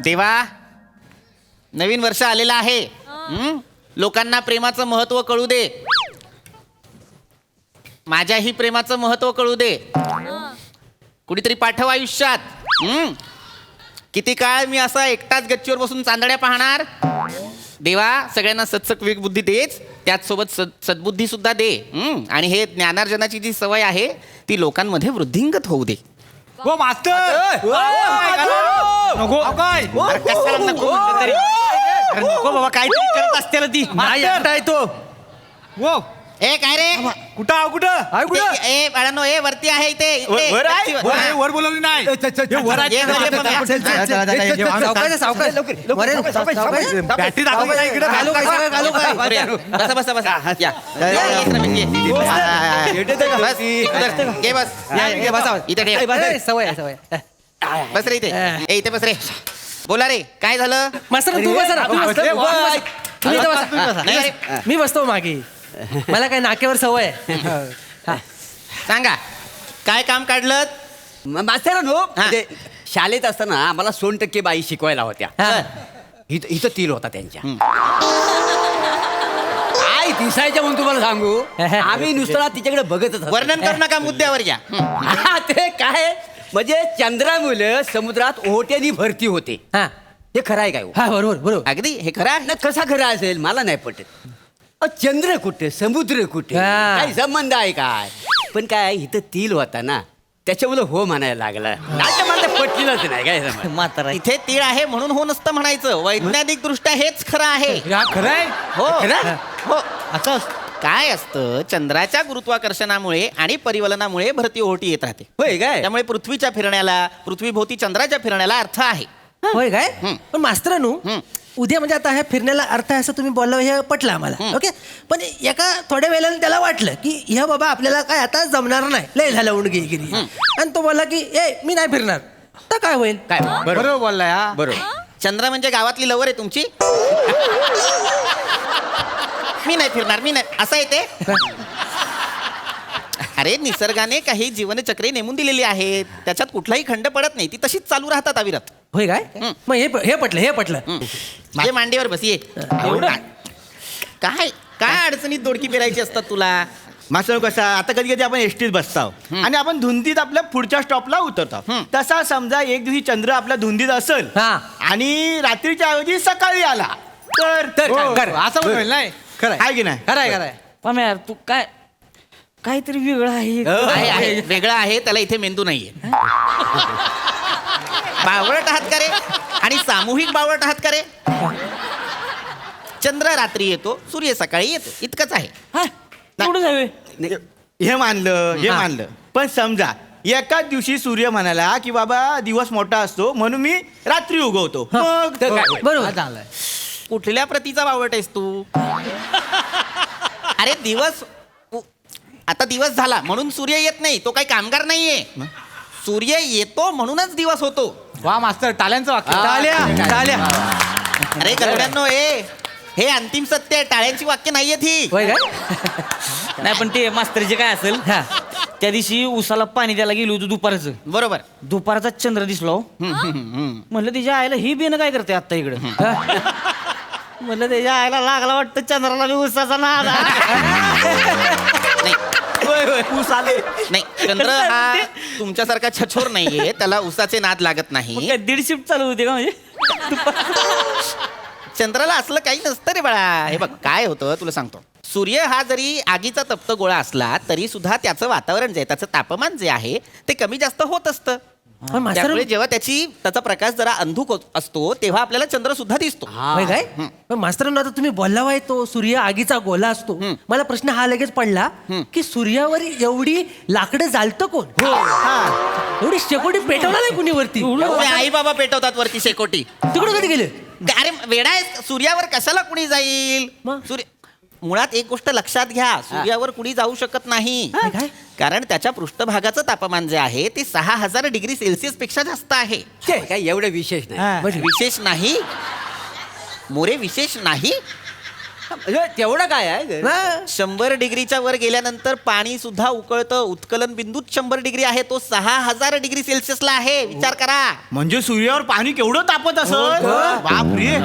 देवा, नवीन वर्ष आलेलं आहे. लोकांना प्रेमाचं महत्व कळू दे. माझ्याही प्रेमाचं महत्व कळू दे. कुणीतरी पाठव आयुष्यात. किती काळ मी असा एकटाच गच्चीवर बसून चांदड्या पाहणार. देवा, सगळ्यांना सत्सक बुद्धी देच, त्याचसोबत सद्बुद्धी सुद्धा दे. आणि हे ज्ञानार्जनाची जी सवय आहे ती लोकांमध्ये वृद्धिंगत होऊ दे. हो मास्तर, नको काय कशाला नको म्हटलं तरी. अरे नको बाबा, काहीतरी करत असते ना ती. नाही एकटा तो. वो ए काय रे, कुठं आहो, कुठं ए बाळांनो, ए वरती आहे इथे. इथे, वर आहे? गच्चीवर. हा. वर बोलवली नाही. हे वर आहे. ये, ये, पण या. बॅटरी दाखव ना इकडे. बरं, या. बसा बसा बसा. या. या, येत रमेश, ये. बस, इकडं. ये बस. इथे ठेव. सवय सवय. बस रे इथे. ए इथे बस रे. बोला रे, काय झालं? मास्तर तू बसा ना. तुम्ही इथं बसा. नाही रे. मी बसतो मागे. मला काय नाक्यावर सवय आहे. सांगा, काय काम काढलं? मास्तरांनो, ते शाळेत असताना आम्हाला 100% बाई शिकवायला होत्या. इथं तीर होता त्यांच्या. काय दिसायच्या म्हणून तुम्हाला सांगू, आम्ही नुसतं तिच्याकडे बघतच होतो. वर्णन करू नका, मुद्द्यावर घ्या. हा, ते काय म्हणजे चंद्रामुळे समुद्रात ओहोट्यानी भरती होते. हा हे खरं आहे काय हो? हा बरोबर बरोबर. अगदी हे खरं आहे. ना कसा खरं असेल मला नाही पटत. चंद्र कुठे, समुद्र कुठे, हा. काही संबंध आहे काय? पण काय इथं तील होता ना, त्याच्यामुळे हो म्हणायला लागला. नाही तर मला पटलेलंच नाही काय समज. म्हातारा इथे तीळ आहे म्हणून हो नसतं म्हणायचं. वैज्ञानिक दृष्ट्या हेच खरं आहे. या खरं आहे. हो हो. असं काय असतं, चंद्राच्या गुरुत्वाकर्षणामुळे आणि परिवलनामुळे भरती ओहोटी येत राहते. होय काय? त्यामुळे पृथ्वीच्या फिरण्याला, पृथ्वीभोवती चंद्राच्या फिरण्याला अर्थ आहे. होय काय. पण मास्तरानू, हं. उद्या म्हणजे आता ह्या फिरण्याला अर्थ आहे असं तुम्ही बोलला, हे पटलं आम्हाला. ओके, पण एका थोड्या वेळेला त्याला वाटलं की ह्या बाबा आपल्याला काय आता जमणार नाही, लय झालं उंडगिरी. आणि तो बोलला की ए मी नाही फिरणार. तर काय होईल? काय बरोबर बोललाय. हा बरोबर. चंद्र म्हणजे गावातली लवर आहे तुमची. मी नाही फिरणार, मी नाही, असं आहे ते. अरे निसर्गाने काही जीवनचक्रे नेमून दिलेली आहेत, त्याच्यात कुठलाही खंड पडत नाही, ती तशीच चालू राहतात अविरत. होय काय. मग हे पटलं, हे पटलं. माझे मांडीवर बस, ये. काय काय अडचणीत दोडकी पेरायची असतात तुला. मास्तर कसा आता कधी कधी आपण एसटीत बसतो आणि आपण धुंदीत आपल्या पुढच्या स्टॉपला उतरतो. तसा समजा एक दिवशी चंद्र आपल्या धुंदीत असेल हा. आणि रात्रीच्या ऐवजी सकाळी आला तर हो, असं म्हणेल नाही. खरं आहे की नाही? खरंय खरंय. पण यार तू काय काहीतरी वेगळं आहे. आहे वेगळं आहे, त्याला इथे मेंदू नाहीये. बावळट आहात का रे? आणि सामूहिक बावळट आहात का रे? चंद्र रात्री येतो, सूर्य सकाळी येतो, इतकंच आहे. एवढं जावे. हे मानलं पण समजा एकाच दिवशी सूर्य म्हणाला की बाबा दिवस मोठा असतो म्हणून मी रात्री उगवतो, मग तर काय? बरोबर. चांगलाय. कुठल्या प्रतीचा बावळट आहेस तू? अरे आता दिवस झाला म्हणून सूर्य येत नाही, तो काही कामगार नाहीये. सूर्य येतो म्हणूनच दिवस होतो. वा मास्तर, टाळ्यांचं वाक्य. टाळ्या. अरे गरुड्यांनो, हे अंतिम सत्य आहे, टाळ्यांची वाक्य नाहीयेत ही. होय काय. नाही पण ते मास्तरचे काय असेल, हा. त्या दिवशी उसाला पाणी द्यायला गेलो होतो दुपारचं. बरोबर. दुपारचा चंद्र दिसलो. म्हणलं त्याच्या आईला ही बेन काय करते आता इकडं. म्हणलं त्याच्या आईला लागला वाटतं चंद्राला बी उसाचा नाद. नाही, चंद्र हा तुमच्यासारखा छछोर नाहीये, त्याला उसाचे नाद लागत नाही. दीड शिफ्ट चालू होते का म्हणजे. चंद्राला असलं काही नसतं रे बाळा. हे बघ काय होतं तुला सांगतो. सूर्य हा जरी आगीचा तप्त गोळा असला तरी सुद्धा त्याचं वातावरण जे आहे, त्याचं तापमान जे आहे ते कमी जास्त होत असतं. पण मास्तर, त्यामुळे जेव्हा त्याचा प्रकाश जरा अंधुक असतो तेव्हा आपल्याला चंद्र सुद्धा दिसतो. होय काय. पण मास्तरांनो, आता तुम्ही बोललावाय तो सूर्य आगीचा गोला असतो. मला प्रश्न हा लगेच पडला की सूर्यावर एवढी लाकडं जाळतं कोण? एवढी शेकोटी पेटवला नाही कुणी वरती? आई बाबा पेटवतात वरती शेकोटी. तिकडे कधी गेले? अरे वेडा आहे, सूर्यावर कशाला कुणी जाईल? मग? सूर्य मुळात एक गोष्ट लक्षात घ्या, सूर्यावर कुणी जाऊ शकत नाही. काय? कारण त्याच्या पृष्ठभागाचं तापमान जे आहे ते 6000 डिग्री सेल्सिअस पेक्षा जास्त आहे. ते काय एवढं विशेष नाही. विशेष नाही मोरे, विशेष नाही. म्हणजे तेवढं काय आहे हा. 100 डिग्रीच्या वर गेल्यानंतर पाणी सुद्धा उकळतं. उत्कलन बिंदूत 100 डिग्री आहे, तो 6000 डिग्री सेल्सिअसला आहे. विचार करा. म्हणजे सूर्यावर पाणी केवढं तापत असत बापरे.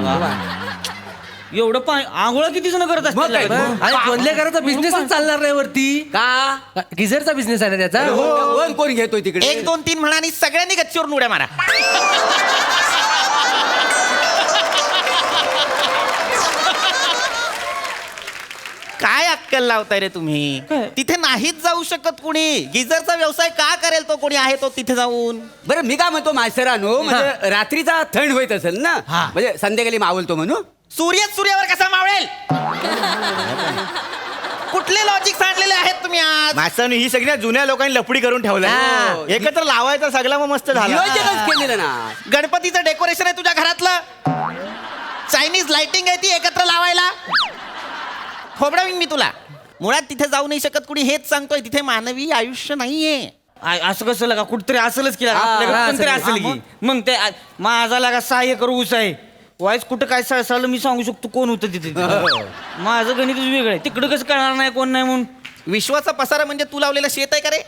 एवढं पाणी आंघोळ किती जण करत असतील आणि कोल्हेकरांचा बिझनेसच चालणार नाही वरती. का गिझरचा बिझनेस आहे ना त्याचा. कोण घेतोय तिकडे 1 2 3 म्हणा आणि सगळ्यांनी गच्चीवरून उड्या मारा. काय अक्कल लावताय रे तुम्ही? तिथे नाहीच जाऊ शकत कुणी. गिझरचा व्यवसाय का करेल तो? कोणी आहे तो तिथे जाऊन? बरं मी काय म्हणतो मास्तरानो, म्हणजे रात्रीचा थंड होत असेल ना, म्हणजे संध्याकाळी मावलतो म्हणून. सूर्यच सूर्यावर कसा मावळेल? कुठले लॉजिक सांडलेले आहेत तुम्ही आज? मास्तरांनी ही सगळ्या जुन्या लोकांनी लफडी करून ठेवलं. एकत्र लावायचा सगळा मग मस्त झाला. नियोजनच केलेलं ना. गणपतीचं डेकोरेशन आहे तुझ्या घरातलं. चायनीज लाइटिंग आहे ती एकत्र लावायला. खोबडवीन मी तुला. मुळात तिथे जाऊ नाही शकत कुणी, हेच सांगतोय. तिथे मानवी आयुष्य नाहीये. असं कसं लगा कुठतरी असेलच की लगा, आपल्याकडे कोणतरी असेल की. मग ते माझा लगा 6 एकर ऊस आहे. वाईस कुठं काय सळसळलं मी सांगू शकतो कोण होतं तिथे. माझं गणितच वेगळं आहे. तिकडं कसं कळणार नाही कोण नाही म्हणून. विश्वाचा पसारा म्हणजे तू लावलेलं शेत आहे का रे?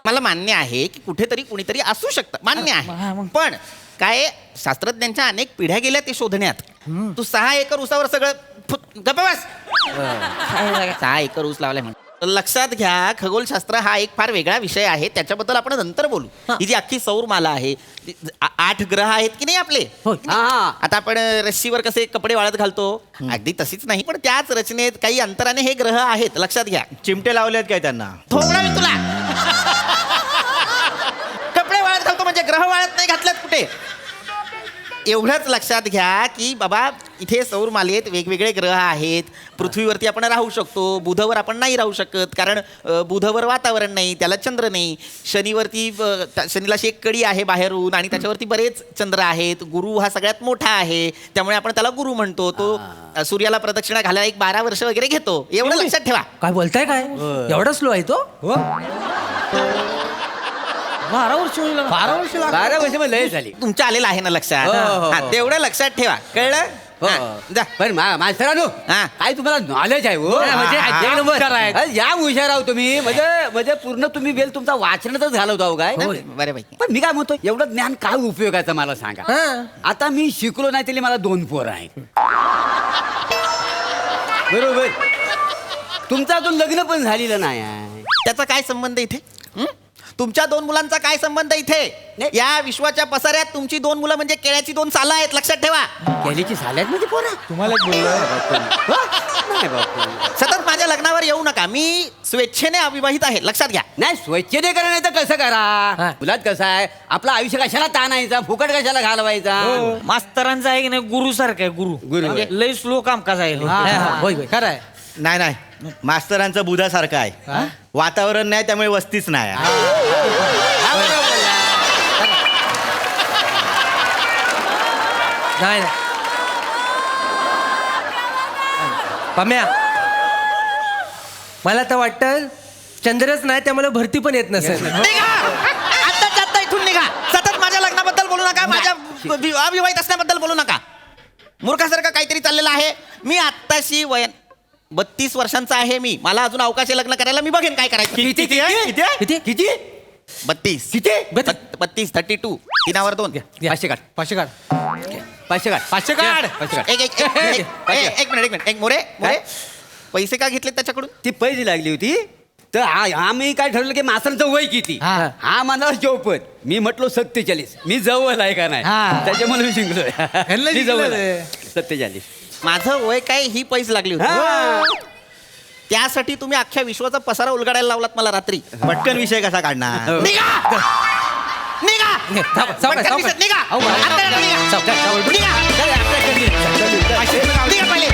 मला मान्य आहे की कुठेतरी कुणीतरी असू शकतं, मान्य आहे. पण काय शास्त्रज्ञांच्या अनेक पिढ्या गेल्या ते शोधण्यात. तू 6 एकर ऊसावर सगळं गप्प बस. 6 एकर ऊस लावलाय म्हणून. लक्षात घ्या, खगोलशास्त्र हा एक फार वेगळा विषय आहे. त्याच्याबद्दल आपण नंतर बोलू. ही जी अख्खी सौरमाला आहे, 8 ग्रह आहेत की नाही आपले. हा आता आपण रस्सीवर कसे कपडे वाळत घालतो, अगदी तशीच नाही, पण त्याच रचनेत काही अंतराने हे ग्रह आहेत. लक्षात घ्या. चिमटे लावलेत काय त्यांना? थोडा मी तुला कपडे वाळत घालतो म्हणजे ग्रह वाळत नाही घातलेत कुठे. एवढंच लक्षात घ्या की बाबा इथे सौरमालेत वेगवेगळे ग्रह आहेत. पृथ्वीवरती आपण राहू शकतो, बुधवर आपण नाही राहू शकत, कारण बुधवर वातावरण नाही, त्याला चंद्र नाही. शनीवरती शनीला अशी एक कडी आहे बाहेरून आणि त्याच्यावरती बरेच चंद्र आहेत. गुरु हा सगळ्यात मोठा आहे, त्यामुळे आपण त्याला गुरु म्हणतो. तो सूर्याला प्रदक्षिणा घालायला 12 वर्ष वगैरे घेतो. एवढं लक्षात ठेवा. काय बोलताय काय? एवढा स्लो आहे तो? 12 वर्ष होईल लगा. 12 वर्ष लागतात. 12 वर्ष मग लय झाली. तुमच्या आलेलं आहे ना लक्षात? हो, हो, हा, हो. तेवढं लक्षात ठेवा. कळलं? हा, जा. पण मास्तरानो हा. काय तुम्हाला नॉलेज आहे हो? म्हणजे हा, एक नंबर. या हुशार आहो तुम्ही. म्हणजे पूर्ण तुम्ही वेळ तुमचा वाचनातच घालवतो आहो काय. बऱ्यापैकी. पण मी काय म्हणतो, एवढं ज्ञान काय उपयोगाचं मला सांगा. हा. आता मी शिकलो नाही तरी मला 2 पोरं आहेत. बरोबर. तुमचं अजून लग्न पण झालेलं नाही आहे. त्याचा काय संबंध इथे? हं? तुमच्या 2 मुलांचा काय संबंध इथे? या विश्वाच्या पसाऱ्यात तुमची 2 मुलं म्हणजे केळ्याची 2 सालं आहेत. लक्षात ठेवा. केलीची साल्यात म्हणजे पोरं. तुम्हाला एक बोललो. नाही बापू. सतत माझ्या लग्नावर येऊ नका. मी स्वेच्छेने अविवाहित आहे. लक्षात घ्या. नाही स्वच्छते करा नाही तर कसं हा. करा. मुलात कसं आहे, आपलं आयुष्य कशाला ताणायचा, फुकट कशाला घालवायचा. मास्तरांचा आहे की नाही गुरु सारखं आहे. गुरु गुरु. लय स्लो कामकाज आहे. होय होय. खरं आहे. नाही नाही, मास्तरांचं बुधासारखं आहे. वातावरण नाही त्यामुळे वस्तीच नाही. नाही नाही. पम्या, मला तर वाटतं चंद्रच नाही त्यामुळे भरती पण येत नसेल. निघा! आत्ताच्या आत्ता इथून निघा. सतत माझ्या लग्नाबद्दल बोलू नका, माझ्या अविवाहित असण्याबद्दल बोलू नका. मूर्खासारखं काहीतरी चाललेलं आहे. मी आत्ताशी 32 वर्षांचा आहे मी. मला अजून अवकाशी लग्न करायला मी बघेन काय करायचं. किती आहे? किती आहे? किती? किती 32. किती 32 32 3 वर 2. 500 काढ. 500 काढ. 500 काढ. 500 काढ. 500 काढ. एक मिनिट. एक मोरे पैसे का घेतले त्याच्याकडून? ती पैसे लागली होती तर आम्ही काय ठरवलं की मास्तरांचं वय किती. हा. हा म्हणाला 54. मी म्हटलो 47. मी जवळ आहे का नाही, हा. त्याच्यामुळे मी जिंकलोय. ह्यांना मी जवळ जिंकलं आहे. ते. 47. माझं वय काय ही पैसे लागली होती. हा. त्यासाठी तुम्ही अख्ख्या विश्वाचा पसारा उलगडायला लावलात मला रात्री. पटकन विषय कसा काढणार? निघा! निघा! पटकन दिसत, निघा! आता निघा! निघा! निघा पहिले.